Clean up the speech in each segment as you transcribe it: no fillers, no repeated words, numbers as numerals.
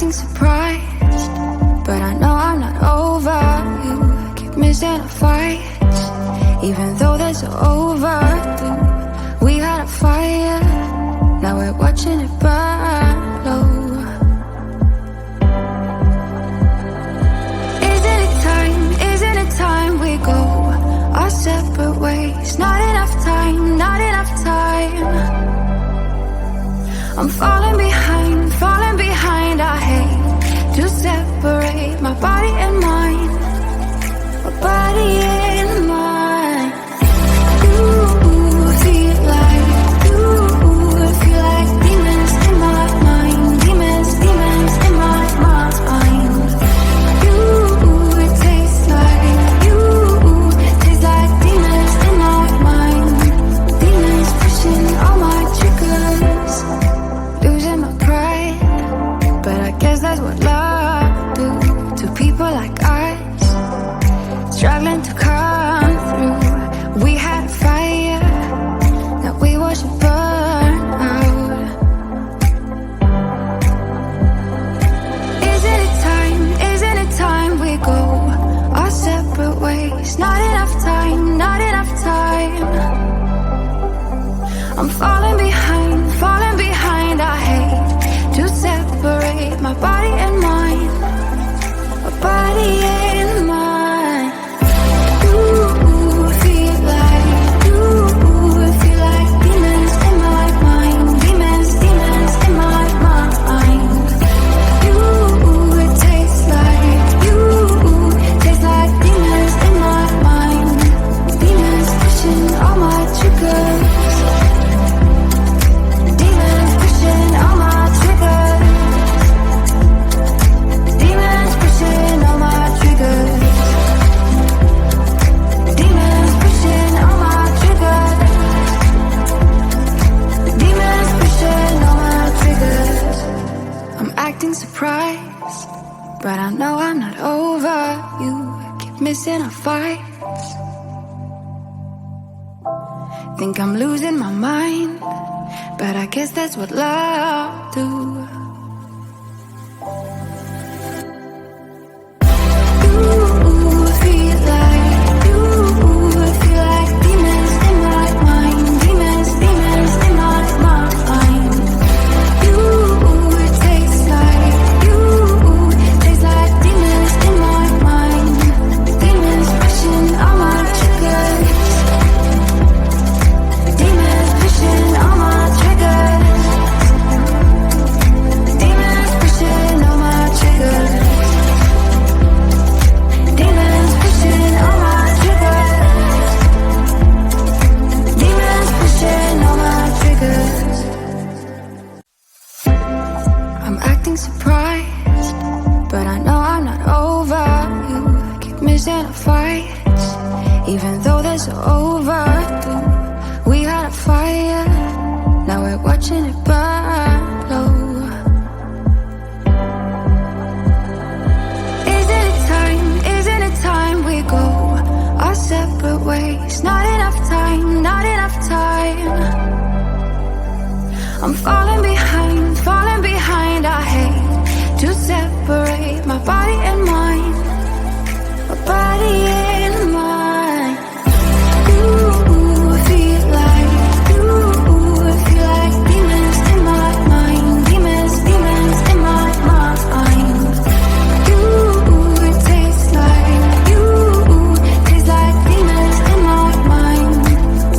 acting surprised, but I know I'm not over you. Keep missing our fights, even though they're so overdue. We had a fire, now we're watching it burn low. Isn't it time we go our separate ways? Not enough time, not enough time. I'm falling behind, I hate to separate my body and mind, my body and mind. You feel like demons in my mind, demons in my mind. You taste like demons in my mind, demons pushing all my triggers. Losing my pride, but I guess that's what love do to people like us, struggling to come through. We had a fire that we watched it burn out. Isn't it time we go our separate ways? Not enough time, not enough time. I'm falling behind, I hate to separate my body and mind, my body and mind. You feel like demons in my mind, demons in my mind. You taste like demons in my mind, demons pushing all my triggers. Demons pushing all my triggers. Demons pushing all my triggers. Demons pushing all my triggers. Demons pushing all my triggers. I'm acting surprised, but I know I'm not over you. Keep missing our fights. Think I'm losing my mind, but I guess that's what love do. You feel like demons in my mind, demons in my mind. You taste like demons in my mind, demons pushing all my triggers. Demons pushing all my triggers. Demons pushing all my triggers. Demons pushing all my triggers. Demons pushing all my triggers. I'm acting surprised, but I know I'm not over you. Keep missing our fights, even though they're so overdue. We had a fire, now we're watching it burn low. Isn't it time we go our separate ways? Not enough time, not enough time. I'm falling behind, I hate to separate my body and mind, my body and mind. You feel like demons in my mind, demons in my mind. You taste like demons in my mind,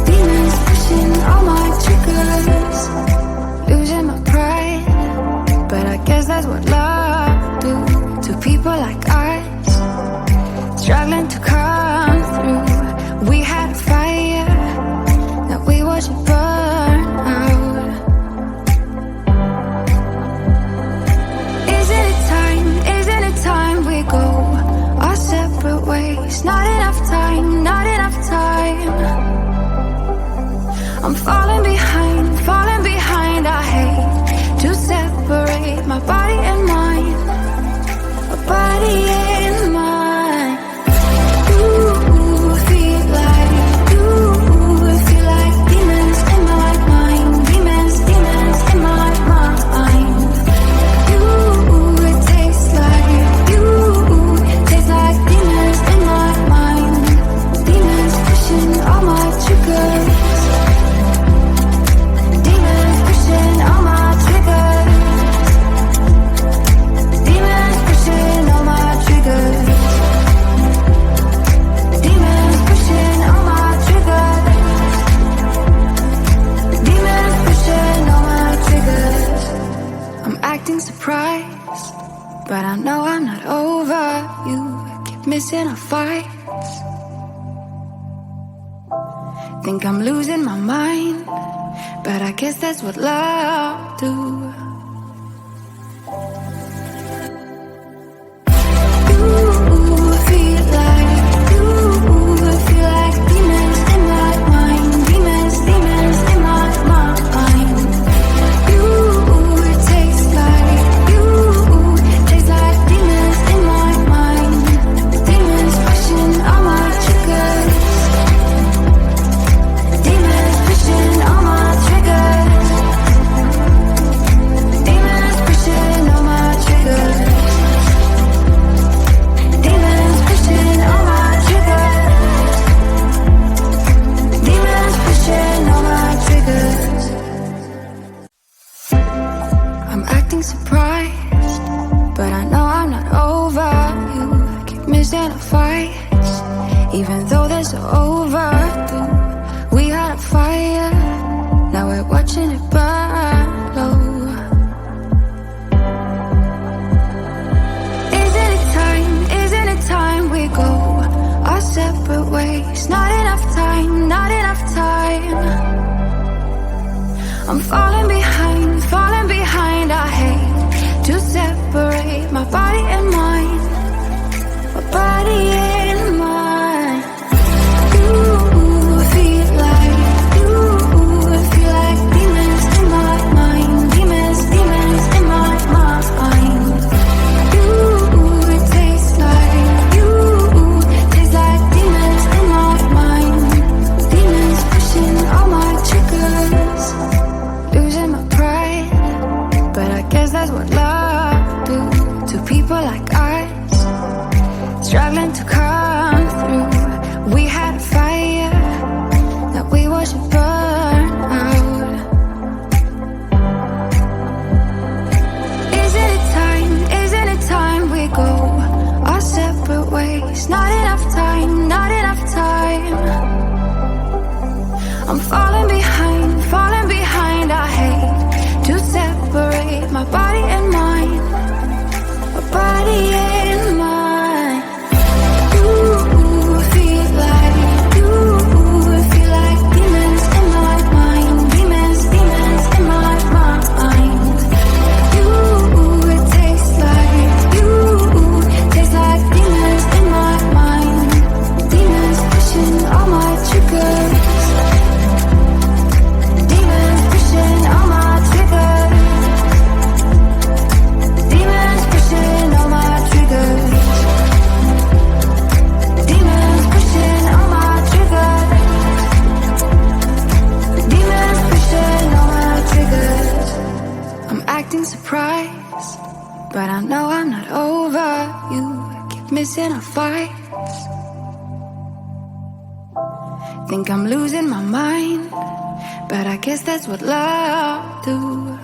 demons pushing all my triggers. Losing my triggers. Demons pushing all my triggers. Demons pushing all my triggers. Demons pushing all my triggers. Demons pushing all my triggers. I'm acting surprised, but I know I'm not over you. Keep missing our fights. Think I'm losing my mind, but I guess that's what love do. You feel like demons in my mind. Demons in my mind. You taste like demons in my mind. Demons pushing all my triggers. Demons pushing all my triggers. Demons pushing all my triggers. Demons pushing all my triggers. Demons pushing all my triggers. I'm acting surprised, but I know I'm not over you. Keep missing our fights, even though they're so overdue. We had a fire, now we're watching it burn low. Isn't it time we go our separate ways? Not enough time. I'm falling behind, I hate to separate my body and mind. My body and mind. You feel like demons in my mind. Demons in my mind. You taste like demons in my mind. Demons pushing all my triggers. Losing my pride, but I guess that's what love do to people like us, struggling to come through. We had a fire that we watched it burn out. Isn't it time we go our separate ways? Not enough time. I'm falling behind, I hate to separate my body and mind. My body and mind. You feel like demons in my mind. Demons in my mind. You taste like demons in my mind. Demons pushing all my triggers. Demons pushing all my triggers. Demons pushing all my triggers. Demons pushing all my triggers. Demons pushing all my triggers. I'm acting surprised, but I know I'm not over you. Keep missing our fights. Think I'm losing my mind, but I guess that's what love do.